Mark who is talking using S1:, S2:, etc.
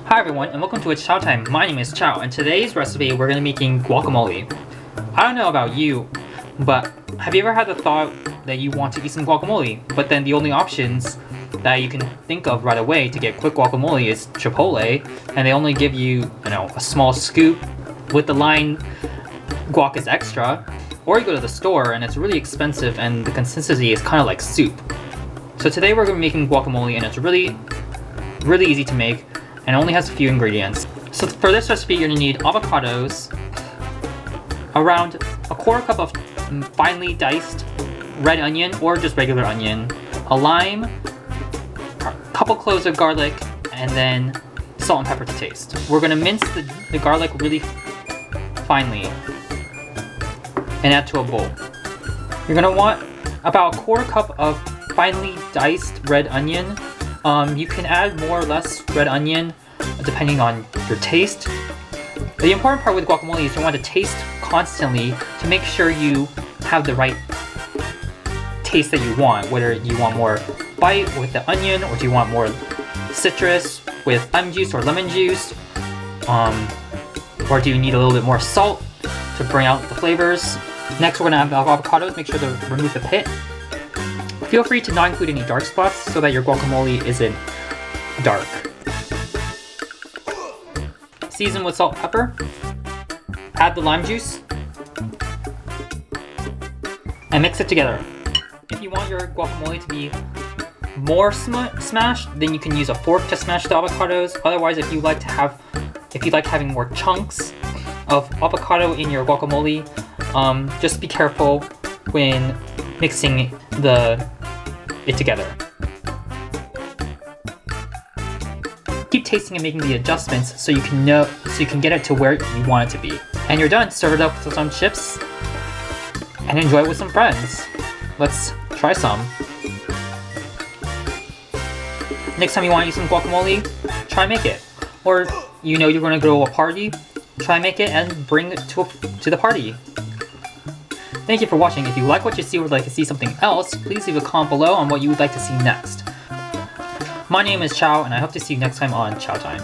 S1: Hi everyone and welcome to It's Chow Time. My name is Chow and today's recipe we're going to be making guacamole. I don't know about you, but have you ever had the thought that you want to eat some guacamole, but then the only options that you can think of right away to get quick guacamole is Chipotle, and they only give you, a small scoop with the line guac is extra, or you go to the store and it's really expensive and the consistency is kind of like soup. So today we're going to be making guacamole and it's really easy to make and only has a few ingredients. So for this recipe you're going to need avocados, around a quarter cup of finely diced red onion or just regular onion, a lime, a couple cloves of garlic, and then salt and pepper to taste. We're going to mince the garlic really finely and add to a bowl. You're going to want about a quarter cup of finely diced red onion. You can add more or less red onion depending on your taste. The important part with guacamole is you want to taste constantly to make sure you have the right taste that you want, whether you want more bite with the onion or do you want more citrus with lime juice or lemon juice, or do you need a little bit more salt to bring out the flavors. Next we're going to have avocados. Make sure to remove the pit. Feel free to not include any dark spots so that your guacamole isn't dark. Season with salt and pepper. Add the lime juice. And mix it together. If you want your guacamole to be more smashed, then you can use a fork to smash the avocados. Otherwise, if you like having more chunks of avocado in your guacamole, just be careful when mixing it together. Keep tasting and making the adjustments so you can get it to where you want it to be. And you're done. Serve it up with some chips and enjoy it with some friends. Let's try some. Next time you want to use some guacamole, try make it. Or you're going to go to a party, try make it and bring it to the party. Thank you for watching. If you like what you see or would like to see something else, please leave a comment below on what you would like to see next. My name is Chow, and I hope to see you next time on Chow Time.